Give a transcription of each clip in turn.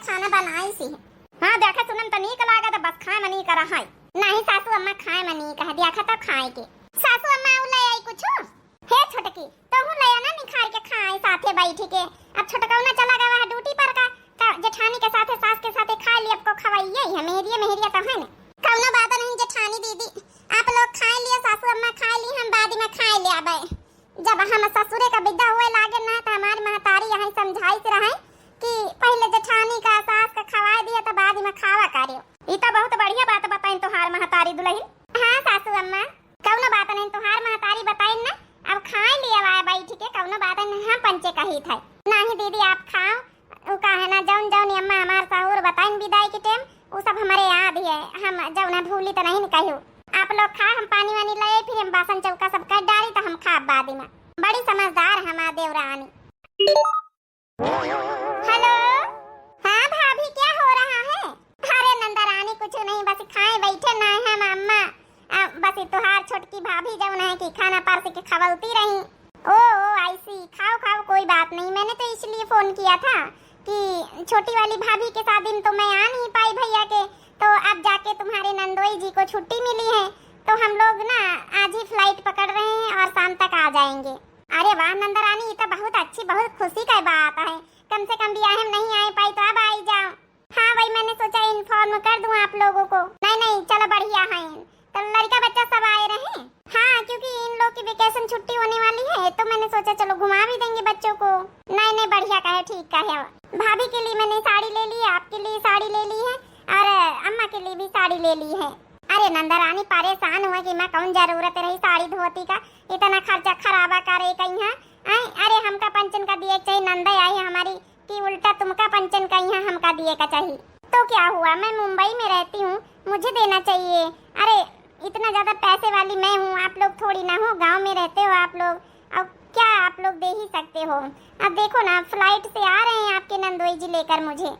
खाना बनाई सी। हां देखा सुनम त नीक लागत बस खाए मनी करा है। नहीं सासू अम्मा खाए मनी कह दिया खा तो खाए के। सासू अम्मा उ ले आई कुछ हे छोटकी तो हूं ले आना निखार के खाए साथे बैठ के। अब छोटका ना चला गया है ड्यूटी पर का जेठानी के साथे सास के साथे खा लिए आपको खवाइए है मेहरिया तो है ना कौनो बात नहीं। जेठानी दीदी आप लोग खा लिए सासू अम्मा खा ली हम बाद में खा ले आबे। जब हम ससुरे का विदा हुए लागे ना तो हमारी महतारी यहां समझाई से रहे कि पहले जेठानी का सास का खवा दिया तो बाद में खावा करियो। ई तो बहुत बढ़िया बात बताई तोहार महतारी दुल्हन। हां सासू अम्मा कौनो बात नहीं तोहार महतारी बताई ना अब खा लिया आए बैठ के कौनो बात नहीं। हम पंचे का ही था नहीं दीदी आप खाओ उ कहे ना जौन जौन अम्मा हमार साहुर बताइन विदाई के टाइम वो सब हमारे याद है हम जौन भूली तो नहीं कहियो। आप लोग खा हम पानी वानी लाए फिर हम बासन चौका सब काट डाली तो हम खा बाद में। बड़ी समझदार हमार देवरानी। हेलो हाँ भाभी क्या हो रहा है? अरे नंदा रानी कुछ नहीं बस खाए बैठे ना है अम्मा बस तुहार छोटकी भाभी जौन है कि खाना पारसी के खवलती रही। ओ ऐसी खाओ खाओ कोई बात नहीं। मैंने तो इसलिए फोन किया था कि छोटी वाली भाभी के साथ दिन तो मैं आ नहीं पाई भैया के तो अब जाके तुम्हारे नंदोई जी को छुट्टी मिली है तो हम लोग ना आज ही फ्लाइट पकड़ रहे हैं और शाम तक आ जाएंगे। अरे वाह नंदा रानी ये तो बहुत अच्छी बहुत खुशी का बात है। कम से कम ब्याह में नहीं आ पाई तो अब आई जाओ। हाँ वही मैंने सोचा इन्फॉर्म कर दूं आप लोगों को। नहीं चलो बढ़िया है तो लड़का बच्चा सब आए रहे। हाँ क्योंकि इन लोग की वेकेशन छुट्टी होने वाली है तो मैंने सोचा चलो घुमा भी देंगे बच्चों को। नहीं बढ़िया का है ठीक का है। भाभी के लिए मैंने साड़ी ले ली आपके लिए साड़ी ले ली है और अम्मा के लिए भी साड़ी ले ली है। अरे नंदा रानी परेशान हुआ कि मैं कौन जरूरत रही साड़ी धोती का इतना खर्चा खराबा करे कहीं है। अरे हमका पंचन का दिए चाहिए नंदा आई हमारी कि उल्टा तुमका पंचन का यहाँ हमका दिए का चाहिए तो क्या हुआ मैं मुंबई में रहती हूँ मुझे देना चाहिए। अरे इतना ज्यादा पैसे वाली मैं हूँ आप लोग थोड़ी ना हो गांव में रहते हो आप लोग अब क्या आप लोग दे ही सकते हो। अब देखो ना फ्लाइट से आ रहे हैं आपके नंदोई जी लेकर मुझे।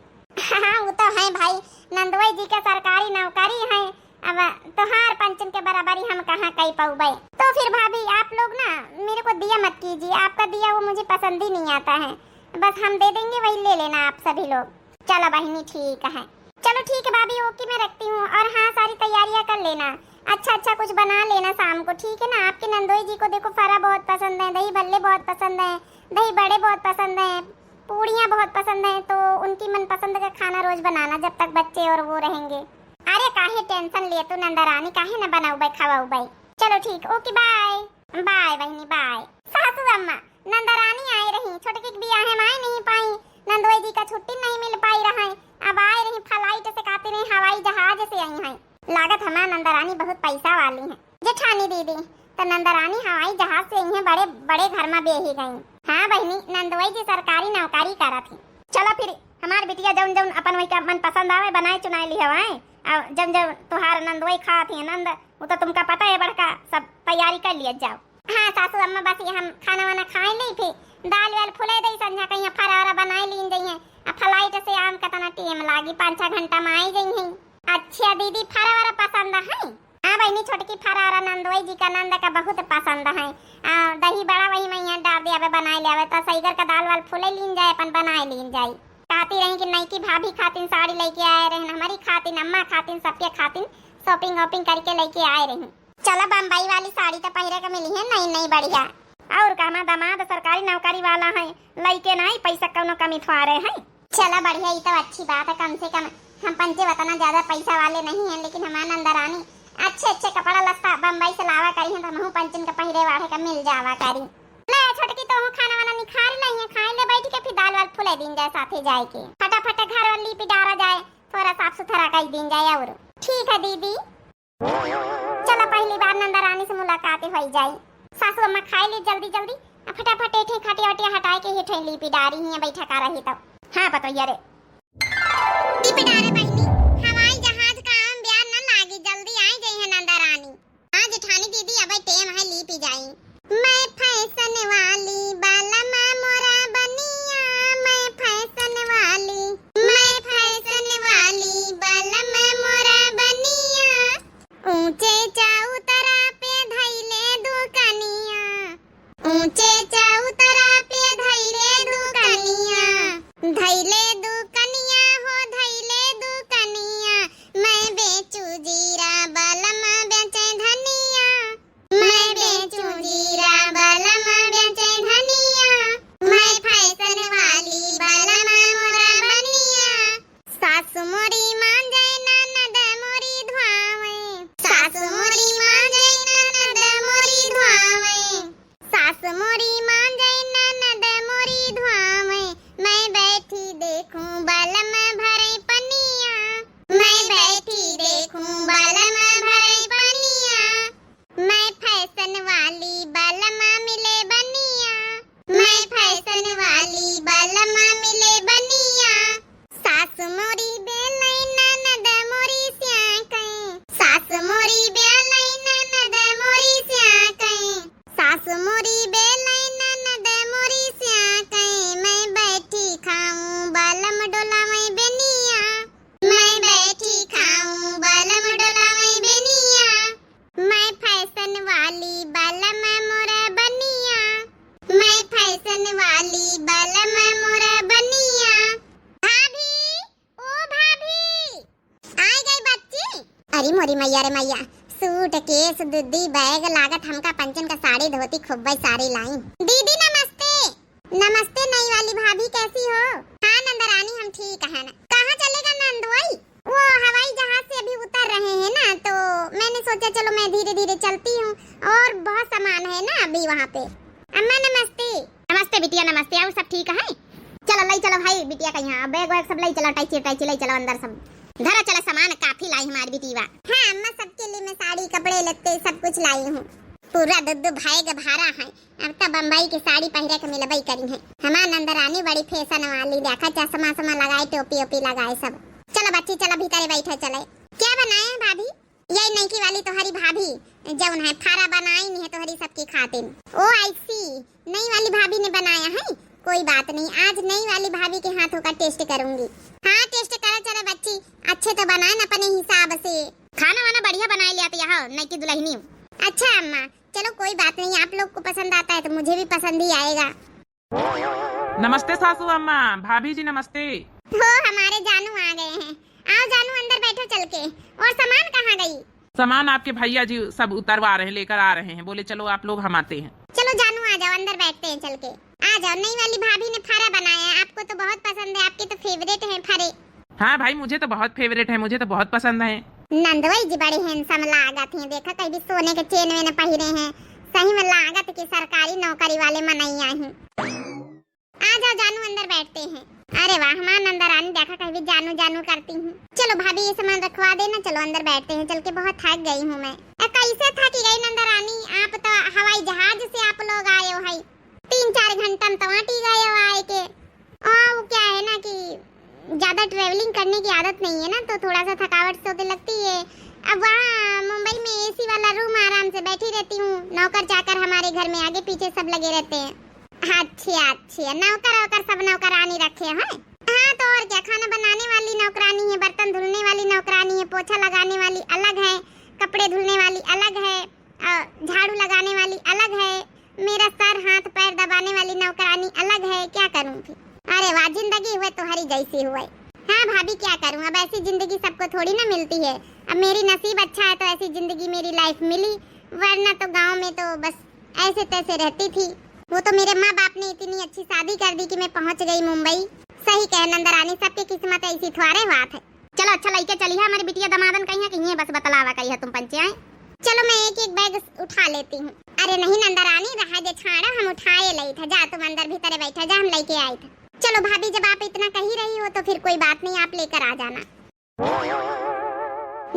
हाँ वो तो है भाई नंदोई जी का सरकारी नौकरी है अब तोहार पंचन के बराबरी हम कहाँ कही पाऊबे। तो फिर भाभी आप लोग ना मेरे को दिया मत कीजिए आपका दिया वो मुझे पसंद ही नहीं आता है बस हम दे देंगे वही ले लेना आप सभी लोग। चलो बहनी ठीक है चलो ठीक है भाभी ओके मैं रखती हूँ और हाँ सारी तैयारियां कर लेना अच्छा कुछ बना लेना शाम को ठीक है ना। आपके नंदोई जी को देखो फरा बहुत पसंद है दही भल्ले बहुत पसंद है दही बड़े बहुत पसंद है पूड़ियाँ बहुत पसंद है तो उनकी मनपसंद का खाना रोज बनाना जब तक बच्चे और वो रहेंगे। अरे काहे टेंशन ले तू नंदा रानी काहे ना बनाऊ भाई खवाऊ भाई। चलो ठीक ओके बाय बाय बहनी बाय। सासू अम्मा नंदा रानी आए रही छोटकी की ब्याह में आए नहीं पाई नंदोई जी का छुट्टी नहीं मिल पाई रहा अब आए रही फ्लाइट से खाते रही हवाई जहाज से आई है। लागत हमारा नंदा रानी बहुत पैसा वाली है जेठानी दीदी तो नंदा रानी हवाई जहाज से आई है बड़े बड़े घर में बेही गई। हाँ बहनी नंदोई जी सरकारी नौकरी करा थी। चलो फिर हमार बिटिया जौन जौन अपन वही का मन पसंद आवे बनाए चुनाए ली हवाए अब जब जब तुहार नंदोई खा थी नंद वो तो तुमका पता है बड़का सब तैयारी कर लिया जाओ। हाँ सासू अम्मा बस हम खाना वाना खाए ली फिर दाल वाल फुले दी संझा कहीं फरारा बनाए लीन जाइए अब फ्लाइट से आम कतना टाइम लागी 5-6 घंटा में आई जाइए। अच्छा दीदी फरारा पसंद है? हाँ बहनी छोटकी फरारा नंदोई जी का नंद का बहुत पसंद है। दही बड़ा वही मैं यहाँ डाल दिया बनाए ले तो सईगर का दाल वाल फुले लीन जाए अपन बनाए लीन जाए। कहती रही कि नई की भाभी खातिन साड़ी लेके आए रहे हमारी खातिन अम्मा खातिन सबके खातिन शॉपिंग वॉपिंग करके लेके आए रही। चलो बम्बई वाली साड़ी तो पहरे का मिली है नई बढ़िया और कहना दामाद सरकारी नौकरी वाला है लइके नहीं पैसा कौनो कमी थोड़ा रहे हैं। चलो बढ़िया ये तो अच्छी बात है कम से कम हम पंचे बताना ज्यादा पैसा वाले नहीं हैं लेकिन हमारा नंदा रानी अच्छे कपड़ा लस्ता बम्बई से लावा करी है तो हम पंचन का पहरे वाले का मिल जावा करी। ले छोटकी तो खाना वाना निखार लई है खाए ले बैठ के फिर दाल वाल फुले दिन जाए साथे जाए के फटाफट घर वाली पे डारा जाए थोड़ा साफ सुथरा कर दिन जाए और ठीक है दीदी। चलो पहली बार नंदा रानी से मुलाकात हो जाए। सासू अम्मा खाए ले जल्दी फटाफट एठे खाटिया वाटिया हटाए के हेठे ली पे डारी ही बैठा कर रही तब। हाँ पता यारे ली पे डारे बहनी हवाई जहाज का आम ब्याह न लागी जल्दी आई गई है नंदा रानी। हाँ जेठानी दीदी अब टाइम है ली पे जाई। मैं फैशन वाली बाला मां मोरा बनिया मैं फैशन वाली बाला मां मोरा बनिया ऊंचे चौतरा पे धइले दुकनिया ऊंचे चौतरा पे धइले दुकनिया हो अरे मोरी मैया रे मैया, सूट केस दुद्दी बैग लागत हमका पंचन का साड़ी धोती खूब सारी लाई। दीदी नमस्ते। नमस्ते नई वाली भाभी, कैसी हो? हाँ नंदरानी, हम ठीक है। कहाँ चलेगा नंदुआई? वो हवाई जहाज से अभी उतर रहे हैं ना, तो मैंने सोचा चलो मैं धीरे धीरे चलती हूँ, और बहुत सामान है ना अभी वहाँ पे। अम्मा नमस्ते। नमस्ते बिटिया नमस्ते। और सब ठीक है? चलो लाई चलो भाई बिटिया का यहाँ बैग वैग सब लाई चलो, टाइची लाई चलो अंदर सब धरा चला, सामान काफी लाई हमारी बिटिया। हाँ अम्मा, सबके लिए मैं साड़ी कपड़े लत्ते सब कुछ लाई हूँ। पूरा दुद्दू भाई भारा है। अब तो बम्बई की साड़ी पहरे के मिलबई करी है। हमार नंदरानी बड़ी फैशन वाली, देखा चश्मा समा लगाए, टोपी ओपी लगाए सब। चलो बच्ची चलो भीतर बैठे चले। क्या बनाए हैं भाभी? यही नई की वाली तुम्हारी भाभी जौन है फारा बनाई नहीं है तुम्हारी सबकी खातिर। ओ ऐसी नई वाली भाभी ने बनाया है? कोई बात नहीं, आज नई वाली भाभी के हाथों का टेस्ट करूंगी। हाँ टेस्ट करो चलो बच्ची, अच्छे तो बनाए ना अपने हिसाब से। खाना वाना बढ़िया बनाए लिया तो यहाँ नई की दुल्हनी। अच्छा अम्मा चलो कोई बात नहीं, आप लोग को पसंद आता है तो मुझे भी पसंद ही आएगा। नमस्ते सासू अम्मा। भाभी जी नमस्ते। हो हमारे जानू आ गए हैं। आओ जानू अंदर बैठो चल के। और सामान कहाँ गई? सामान आपके भैया जी सब उतरवा रहे हैं, लेकर आ रहे हैं। बोले चलो आप लोग हम आते हैं। चलो जानू आ जाओ, अंदर बैठते हैं चल के। आ जाओ। नई वाली भाभी ने फारा बनाया है, आपको तो बहुत पसंद है, आपके तो फेवरेट है फारे। हाँ भाई मुझे तो बहुत फेवरेट है, मुझे तो बहुत पसंद है। नंदवाई जी बड़े हैंडसम लागत हैं, देखा कहीं भी सोने के चेन वेन पहिरे हैं, सही में लागत की सरकारी नौकरी वाले मनैया हैं। आ जाओ जानू अंदर बैठते हैं। अरे वाह हमार नंदरानी, देखा कहीं भी जानू जानू करती हूँ। चलो भाभी ये सामान रखवा देना, चलो अंदर बैठते हैं चल के, बहुत थक गई हूँ मैं। कैसे थकी गई नंदरानी? आप तो हवाई जहाज से आप लोग आए हो है, 3-4 घंटा में तवाटी गए हो आए के। वो क्या है ना कि ज्यादा ट्रेवलिंग करने की आदत नहीं है ना, तो थोड़ा सा थकावट से होने लगती है। अब वहाँ मुंबई में एसी वाला रूम आराम से बैठी रहती हूँ, नौकर चाकर हमारे घर में आगे पीछे सब लगे रहते हैं। अच्छे नौकर सब नौकरानी रखे हैं। हाँ तो और क्या, खाना बनाने वाली नौकरानी है, बर्तन धुलने वाली नौकरानी है, पोछा लगाने वाली अलग है, कपड़े धुलने वाली अलग है, झाड़ू लगाने वाली अलग है, मेरा सर हाथ पैर दबाने वाली नौकरानी अलग है। क्या करूँ फिर? अरे वाह, जिंदगी हुए तुम्हारी जैसी हुए। हाँ भाभी क्या करूँ, अब ऐसी जिंदगी सबको थोड़ी ना मिलती है। अब मेरी नसीब अच्छा है तो ऐसी जिंदगी मेरी लाइफ मिली, वरना तो गाँव में तो बस ऐसे तैसे रहती थी। वो तो मेरे माँ बाप ने इतनी अच्छी शादी कर दी कि मैं पहुँच गई मुंबई। सही कह नंदरानी, सबकी किस्मत ऐसी थोड़े बात है। चलो अच्छा लइके चली है, हमारी बिटिया दमादन कहीं है, बस बतलावा कही है तुम पंचे। चलो मैं एक एक बैग उठा लेती हूँ। अरे नहीं नंदरानी, रहा जे छाड़ा, हम उठाए लाई था। जा तुम अंदर भीतर बैठा जा, हम लेके आए थे। चलो भाभी जब आप इतना कही रही हो तो फिर कोई बात नहीं, आप लेकर आ जाना।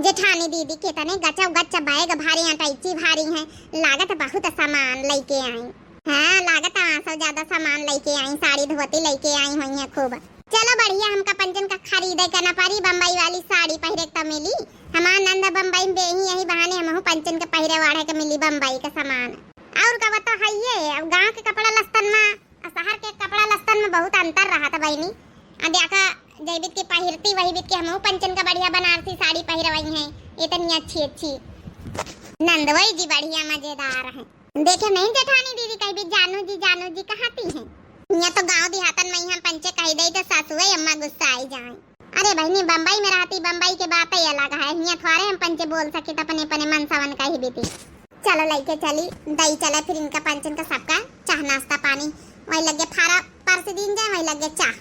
जेठानी दीदी के तने गचा गच्चा बैग भारी अटैची भारी है, लागत बहुत सामान लेके आई। हाँ लागत 800 ज्यादा सामान लेके आई, साड़ी धोती लेके आई हुई है खूब। चलो बढ़िया, हमका पंचन का खरीदे करना पड़ी, बम्बई वाली साड़ी पहरे का मिली। हमार नंदा बम्बई में बेही, यही बहाने हम पंचन के पहरे वाड़े के मिली बम्बई का सामान। और का बता है ये, अब गांव के कपड़ा लस्तन में शहर के कपड़ा लस्तन में बहुत अंतर रहा था बहनी। अब देखा जैबित के पहिरती वही बीत के हम पंचन का बढ़िया बनारसी साड़ी पहरवाई है, इतनी अच्छी नंदवई जी बढ़िया मजेदार है। देखे नहीं जेठानी दीदी कहीं भी जानू जी कहती हैं। यहाँ तो गांव देहातन में हम पंचे कह दे तो सासुए अम्मा गुस्सा आई जाए। अरे बहनी बम्बई में रहती, बम्बई के बात ही अलग है, यहाँ थोड़े हम पंचे बोल सके तो अपने अपने मन सवन का ही बीती। चलो लेके चली दही चला, फिर इनका पंचन का सबका चाह नाश्ता पानी वही लगे फारा परस दिन जाए, वही लगे चाह।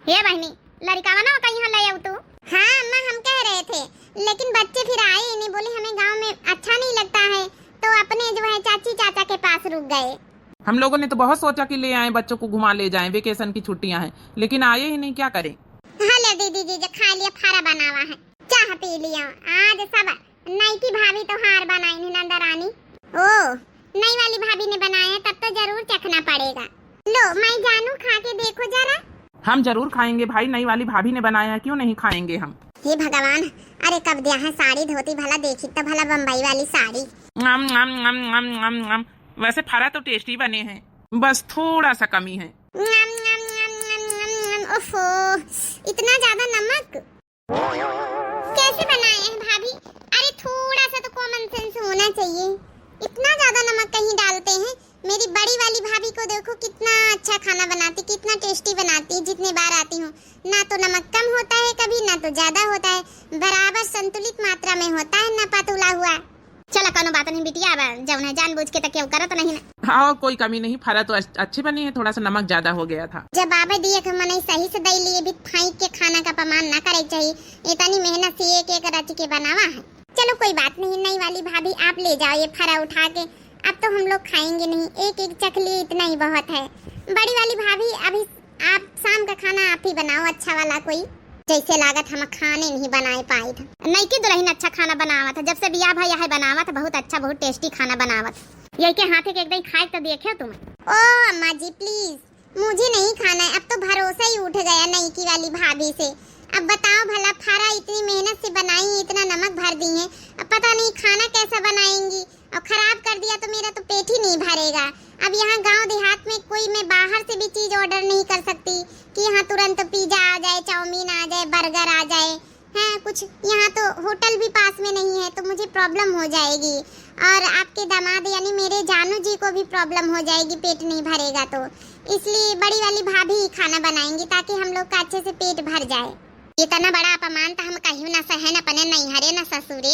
ये बहनी लड़का ना कहीं यहाँ ले आऊ तू? हाँ अम्मा हम कह रहे थे, लेकिन बच्चे फिर आए नहीं, बोले हमें गांव में अच्छा नहीं लगता है, तो अपने जो है चाची चाचा के पास रुक गए। हम लोगों ने तो बहुत सोचा कि ले आए बच्चों को घुमा ले जाएं, वेकेशन की छुट्टियां हैं, लेकिन आए ही नहीं, क्या करें। हाँ ले दीदी जी जो खा लिया फारा बनावा है, चाह पी लिया। आज सब नई की भाभी तो हार बनाई है नंदरानी। ओ नई वाली भाभी ने बनाया, तब तो जरूर चखना पड़ेगा। लो मैं जानू खा के देखो जरा। हम जरूर खाएंगे भाई, नई वाली भाभी ने बनाया, क्यों नहीं खाएंगे हम। हे भगवान, अरे कब दिया है साड़ी धोती, भला देखी तो भला बम्बई वाली साड़ी। वैसे फारा तो टेस्टी बने हैं, बस थोड़ा सा कमी है। ओफो इतना ज्यादा नमक कैसे बनाए हैं भाभी? अरे थोड़ा सा तो कॉमन सेंस होना चाहिए, इतना ज्यादा नमक कहीं डालते हैं। मेरी बड़ी वाली भाभी को देखो कितना अच्छा खाना बनाती, कितना टेस्टी बनाती। जितने बार आती हूँ ना तो नमक कम होता है कभी, ना तो ज्यादा होता है, बराबर संतुलित मात्रा में होता है, ना पतला हुआ। चलो कोनो बात नहीं बिटिया, अब जब न जानबूझ के तक करा तो नहीं ना। हाँ कोई कमी नहीं, फरा तो अच्छी बनी है, थोड़ा सा नमक ज्यादा हो गया था। जब बाबा दिए के मने सही से दई लिए भी फाइक के खाना का अपमान ना करे चाहिए। इतनी मेहनत से एक एक रच के बनावा है। चलो कोई बात नहीं, नई वाली भाभी आप ले जाओ ये फरा उठा के। अब तो हम लोग खाएंगे नहीं, एक एक चख लिए इतना ही बहुत है। बड़ी वाली भाभी अभी आप शाम का खाना आप ही बनाओ, अच्छा वाला कोई, जैसे लागत हम खाने नहीं बनाए पाए थे। नहीं की दुल्हन अच्छा खाना बनावा था, जब से बियाह भैया है बनावा था, बहुत अच्छा बहुत टेस्टी खाना बनावा था। यही के हाथे के एकदम खाए तो देखे तुम। ओ अम्मा जी प्लीज, मुझे नहीं खाना है। अब तो भरोसा ही उठ गया नई की वाली भाभी से। अब बताओ भला, फारा इतनी मेहनत से बनाई, इतना नमक भर दी है, अब पता नहीं खाना कैसा बनाएंगी, और खराब कर दिया तो मेरा तो पेट ही नहीं भरेगा। अब यहाँ गांव देहात में कोई मैं बाहर से भी चीज ऑर्डर नहीं कर सकती कि यहाँ तुरंत पिज्जा आ जाए, चाउमीन आ जाए, बर्गर आ जाए, है कुछ। यहाँ तो होटल भी पास में नहीं है, तो मुझे प्रॉब्लम हो जाएगी, और आपके दामाद यानी मेरे जानू जी को भी प्रॉब्लम हो जाएगी, पेट नहीं भरेगा तो। इसलिए बड़ी वाली भाभी ही खाना बनाएंगी ताकि हम लोग का अच्छे से पेट भर जाए। इतना बड़ा अपमान तो हम कहीं ना सहे न अपने नैहरे न ससुरे।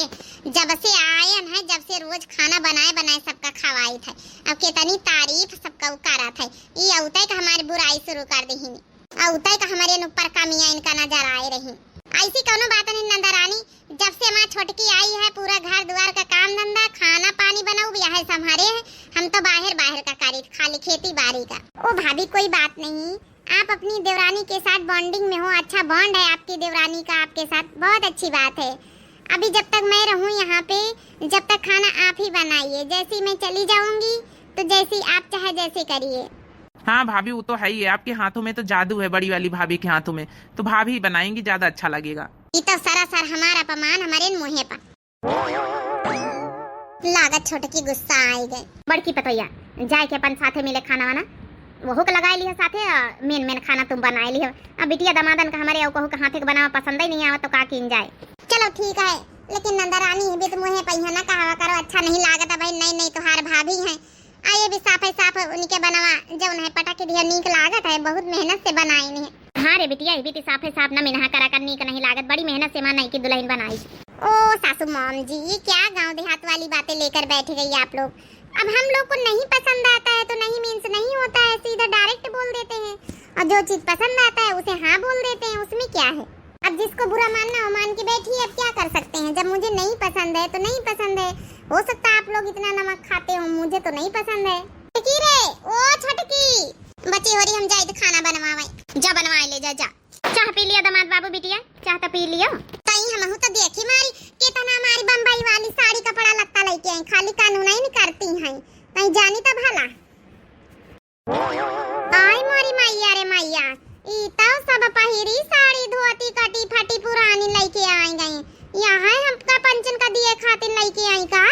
जब से आए हैं, जब से रोज खाना बनाए बनाए सबका खवाई थे। अब कितनी तारीफ सबका करा थे, ये औते का हमारी बुराई शुरू कर दी, औते का हमारे ऊपर कमियां इनका नजर आए रही। ऐसी कोनो बात नहीं नंदरानी, जब से हमारी छोटकी आई है पूरा घर द्वार का काम धंधा, खाना पानी बनाओ ब्याह संभारे है। हम तो बाहर बाहर का कार्य, खाली खेती बाड़ी का। ओ भाभी कोई बात नहीं, आप अपनी देवरानी के साथ बॉन्डिंग में हो, अच्छा बॉन्ड है आपकी देवरानी का आपके साथ, बहुत अच्छी बात है। अभी जब तक मैं रहूं यहाँ पे, जब तक खाना आप ही बनाइए, जैसी मैं चली जाऊंगी तो जैसी आप चाहे जैसे करिए। हाँ भाभी वो तो है ही है, आपके हाथों में तो जादू है, बड़ी वाली भाभी के हाथों में, तो भाभी बनाएंगी, ज्यादा अच्छा लगेगा। ये तो सरासर हमारा अपमान हमारे मुँह पर। लागत छोटकी गुस्सा आई गई। बड़की पतोया जाए के अपन साथे मिले खाना वाना, वहू के लगाए लिया साथे, मेन मेन खाना तुम बनाए लियो। अब बिटिया दमादन का हमारे कहू के हाथे के बनावा पसंद ही नहीं आवा तो का किन जाए। चलो ठीक है, लेकिन नंदरानी भी तो मुँह पहिया ना कहा करो, अच्छा नहीं लागत भाई। नहीं नहीं तुहार भाभी है, आइए भी साफ है साफ उनके बनावा जौन है पटा के दिया नीक लागत है, बहुत मेहनत से बनाई नहीं। हाँ रे बिटिया ये भी साफ है साफ ना मिनहा करा कर नीक नहीं लागत, बड़ी मेहनत से मां नहीं की दुल्हन बनाई। ओ सासू मॉम जी, ये क्या गांव देहात वाली बातें लेकर बैठ गई आप लोग। अब हम लोग को नहीं पसंद आता है तो नहीं मीन्स नहीं होता है, सीधा डायरेक्ट बोल देते हैं, और जो चीज पसंद आता है उसे हाँ बोल देते हैं, उसमें क्या है। अब जिसको बुरा मानना हो मान के बैठिए, अब क्या कर सकते हैं। जब मुझे नहीं पसंद है तो नहीं पसंद है, हो सकता है आप लोग इतना नमक खाते हो, मुझे तो नहीं पसंद है। रे ओ छटकी बची हो रही, हम जाए तो खाना बनवावे, जा बनवाए ले जा। चाह पी लिया दमाद बाबू बिटिया, चाह तो पी लियो। तई हम तो देखी मारी कितना हमारी बम्बई वाली साड़ी कपड़ा लगता लेके आई, खाली कानून ही नहीं करती हैं, कहीं जानी तो भला। आई मोरी मैया रे मैया, ई तो सब पहिरी साड़ी धोती कटी फटी पुरानी लेके आई गई। यहाँ हमका पंचन का दिए खातिर लेके आई का,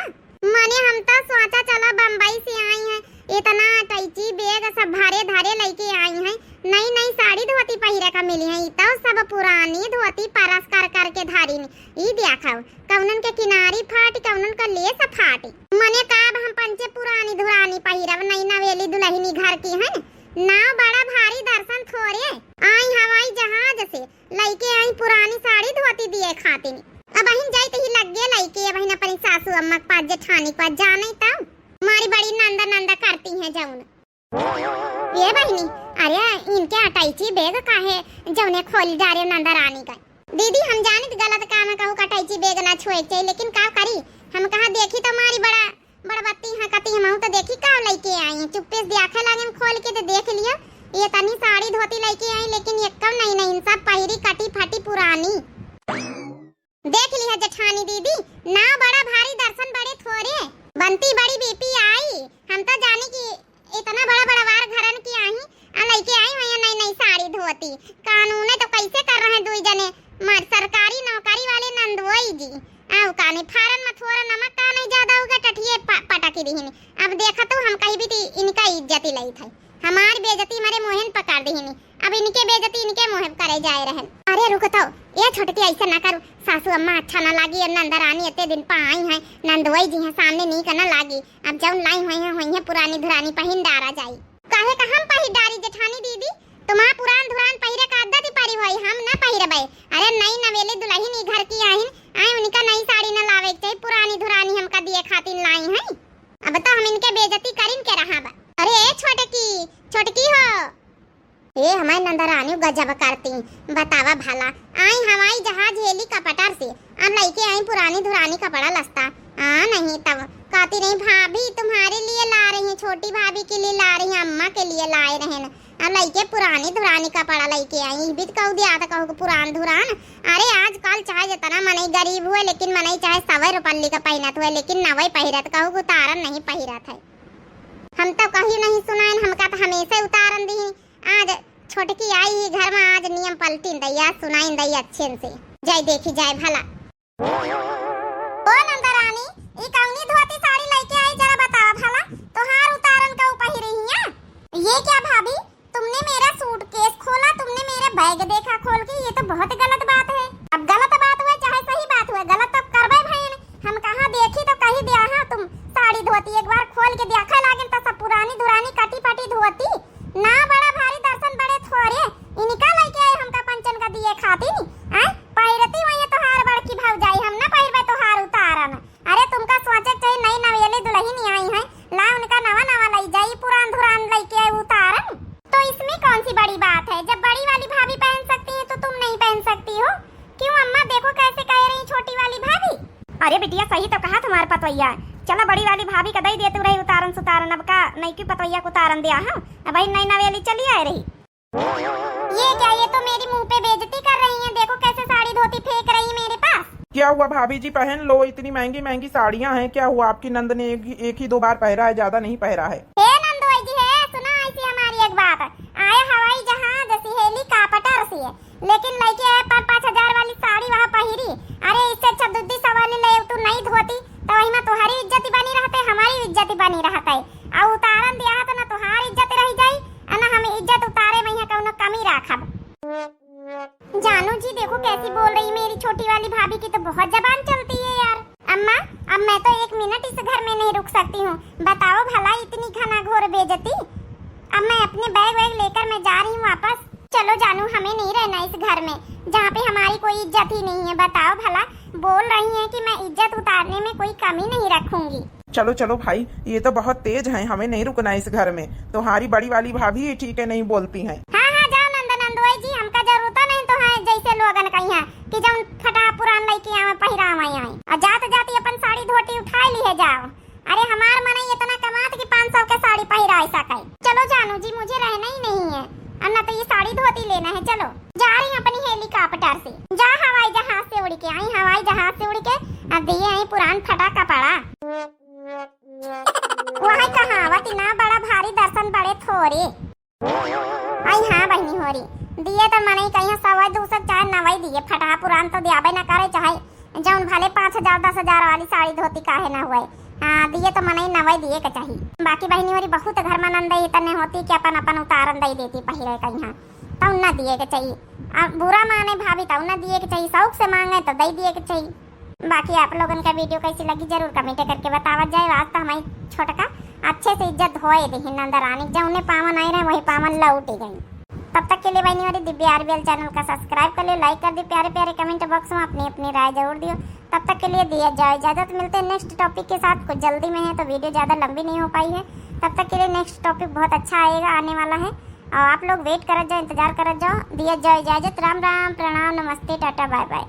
माने हम तो सोचा चला बम्बई से आई हैं, इतना टैची बैग सब भारे धारे लेके आई हैं, नई नई साड़ी धोती पहिरे का मिली है। तो सब पुरानी धोती परस कर कर के धारी ने ई देखो, कौनन के किनारी फाट, कौनन का लेस फाट। मने काब हम पंचे पुरानी धुरानी पहिरब, नई नवेली दुल्हनी घर की है ना, बड़ा भारी दर्शन थोड़े आई हवाई जहाज से लेके आई पुरानी साड़ी धोती दिए खातिर। अब अहिन जाई तो ही लग गया लेके, अब अहिन अपनी सासू अम्मा के पास जेठानी के पास जाने तब हमारी बड़ी नंदा नंदा करती हैं जौन। ये बहनी अरे इनके अटैची बैग काहे जौने खोल जा रहे नंदा रानी का। दीदी हम जाने तो गलत काम कहू अटैची बैग ना छोड़ चाहिए, लेकिन का करी, हम कहा देखी तो हमारी बड़ा बत्ती हां कती हम तो देखी का लेके आई हैं, चुप्पे से देखा लगे खोल के तो देख लिया, ये तनी साड़ी धोती लेके आई, लेकिन ये कम नहीं सब पहिरी कटी फटी पुरानी। देख लिया जेठानी दीदी ना, बड़ा भारी दर्शन बड़े थोड़े, बनती बड़ी बीपी आई। हम तो जाने की इतना बड़ा बड़ा वार घरन की आई लेके आई हैं नई नई साड़ी धोती। कानून तो कैसे कर रहे हैं दुई जने, सरकारी नौकरी वाले नंदोई जी। आओ काने फारन में थोड़ा नमक का नहीं ज्यादा होगा टटिए पटकी दीहिनी। अब देखा तो हम कहीं भी इनका इज्जत लई थी, हमारी बेइज्जती हमारे मोहन पकड़ दीहिनी, अब इनके बेइज्जती इनके मोहन करे जाए रहन। अरे रुको तो, ये छोटकी ऐसा ना करो, सासू अम्मा अच्छा ना लागी। और नंदा रानी इतने दिन पा आई है, नंदवई जी है सामने नहीं करना लागी। अब जब लाई हुई है पुरानी धुरानी पहन डारा जाई। काहे का हम पहिर डारी जेठानी दीदी, तुम्हारा पुरान धुरान पहिरे का आदत ही पड़ी हुई, हम ना पहिरबे। अरे नई नवेली दुल्हन ही घर की आहिन, आए उनका नई साड़ी ना लावे के चाहिए, पुरानी धुरानी हमका दिए खातिर लाई है। अब तो हम इनके बेइज्जती करिन के रहा बा। अरे छोटकी हो, ये हमारी नंदा रानी गजब करती, बतावा भला। आई हवाई जहाज हेली कपटर से, अब लइके आई पुरानी धुरानी कपड़ा लस्ता। नहीं तब कहती नहीं भाभी तुम्हारे लिए ला रही है, छोटी भाभी के लिए ला रही है, अम्मा के लिए लाए रहे न। अब लइके पुरानी धुरानी कपड़ा लेके आई, भी कहू दिया था कहू पुरान धुरान। अरे आजकल चाहे जितना मनई गरीब हुए, लेकिन मनई चाहे 100 रुपये का पहनत हुए, लेकिन नवई पहिरत कहू उतारन नहीं पहिरत है। हम तो कहीं नहीं सुनाइन, हमका तो हमेशा उतारन दी। आज छोटकी आई ही घर में, आज नियम पलटिन दैया सुनाइन दै अच्छे से। जय देखी जाए भला। ओ नंदा रानी, ई कौनी धोती साड़ी लेके आई, जरा बतावा भला तोहार उतारन का पहिर रही है। ये क्या भाभी, तुमने मेरा सूटकेस खोला, तुमने मेरा बैग देखा खोल के, ये तो बहुत गलत बात है। अब गलत बात हुए चाहे सही बात हुए, गलत तो करबे भैन। हम कहां देखी तो कहीं दिया हां तुम साड़ी धोती, एक बार खोल के देखा लागन तो सब पुरानी धुरानी कटी पटी धोती ना। बड़ा भारी दर्शन बड़े थोड़े इनका लेके आए, हमका पंचन का दिए खाती नहीं हैं। पहिरती हुई तो हार बड़ की भाव जाई, हम ना पहिरबे तो हार उतारन। अरे तुमका सोचे चाहिए नई नवेली दुल्हन आई है, ला उनका नवा नवा लाई जाई, पुरान धुरान लेके आए उतारन। तो इसमें कौन सी बड़ी बात है, जब बड़ी वाली भाभी पहन सकती है तो तुम नहीं पहन सकती हो क्यों? अम्मा देखो कैसे कह रही छोटी वाली भाभी। अरे बिटिया सही तो कहा तुम्हारे पतवैया, चलो बड़ी वाली भाभी का दई दे तू रही उतारन सुतारन। अब का नहीं की पतवैया को उतारन दिया हां, अब भाई नई नवेली चली आए रही। ये क्या, ये तो मेरी मुंह पे बेइज्जती कर रही हैं, देखो कैसे साड़ी धोती फेंक रही है मेरे पास। क्या हुआ भाभी जी, पहन लो, इतनी महंगी महंगी साड़ियां हैं, क्या हुआ? आपकी नंद ने एक ही 2 बार पहरा है, ज्यादा नहीं पहरा है। हे नंदोई जी है, सुना ऐसी हमारी एक बात, आए हवाई जहाज से हेलीकॉप्टर से, लेकिन लेके आए 5,000 वाली साड़ी वहां पहिरी। अरे इससे अच्छा दूधी सवाली ले तू नहीं धोती तो वही में तुम्हारी इज्जत बनी रहते, हमारी इज्जत बनी रहता है। और उतारन दिया तो ना तुम्हारी इज्जत रह जाई, ना हम इज्जत उतारे में यहाँ कौनो कमी राखब। जानू जी देखो कैसी बोल रही मेरी छोटी वाली भाभी की, तो बहुत जबान चलती है यार। अम्मा अब मैं तो 1 मिनट इस घर में नहीं रुक सकती हूँ, बताओ भला इतनी घना घोर बेइज्जती। अब मैं अपने बैग वैग लेकर मैं जा रही हूँ वापस। चलो जानू, हमें नहीं रहना इस घर में जहाँ पे हमारी कोई इज्जत ही नहीं है। बताओ भला, बोल रही हैं कि मैं इज्जत उतारने में कोई कमी नहीं रखूंगी। चलो चलो भाई, ये तो बहुत तेज हैं, हमें नहीं रुकना इस घर में। तुम्हारी बड़ी वाली भाभी ठीक है, नहीं बोलती हैं। हाँ जाओ नंदोई जी, हमका जरूरत नहीं तो है जैसे लोगन कही है कि जब फटा पुरान लइके आवे पहिरावा आई और जाते जाते अपन साड़ी धोती उठा ली है जाओ। अरे हमार मन इतना कमात कि 500 के साड़ी पहिरा ऐसा कहे। चलो जानू जी, मुझे रहना ही नहीं है, अन्ना तो ये साड़ी धोती लेना है। चलो जा रही हूँ अपनी हेलीकॉप्टर से, जा हवाई जहाज से उड़ के आई, हवाई जहाज से उड़ के अब दिए आई पुरान फटा कपड़ा। वही कहावत ना, बड़ा भारी दर्शन बड़े थोड़े। आई हाँ बहनी होरी, दिए तो मन कहीं 100-200 चाहे नवई दिए, फटा पुरान तो दियाबे न करे, चाहे जौन भले 5,000-10,000 वाली साड़ी धोती काहे ना हुए। हाँ दिए तो मन नवई दिए के चाहिए। बाकी बहनी होरी बहुत घर में नंद इतने होती कि अपन अपन उतारन दई देती पहिरे कहीं, तब न दिए के चाहिए। अब बुरा माने भाभी तब न दिए के चाहिए, शौक से मांगे तो दई दिए के चाहिए। बाकी आप लोगन का वीडियो कैसी लगी जरूर कमेंट करके बतावा जाए। आज तो हमारी छोटका अच्छे से इज्जत होए दी नंदा रानी, जब उन्हें पावन आई रहे वही पावन लौट गई। तब तक के लिए बहनी और दिव्या आरबीएल चैनल का सब्सक्राइब कर लियो, लाइक कर दी, प्यारे प्यारे कमेंट बॉक्स में अपनी अपनी राय जरूर दियो। तब तक के लिए दिया जाए इजाजत, मिलते हैं नेक्स्ट टॉपिक के साथ। कुछ जल्दी में है तो वीडियो ज़्यादा लंबी नहीं हो पाई है। तब तक के लिए नेक्स्ट टॉपिक बहुत अच्छा आएगा, आने वाला है, और आप लोग वेट कर जाओ, इंतजार कर जाओ। दिया जाए इजाजत, राम राम, प्रणाम, नमस्ते, टाटा, बाय बाय।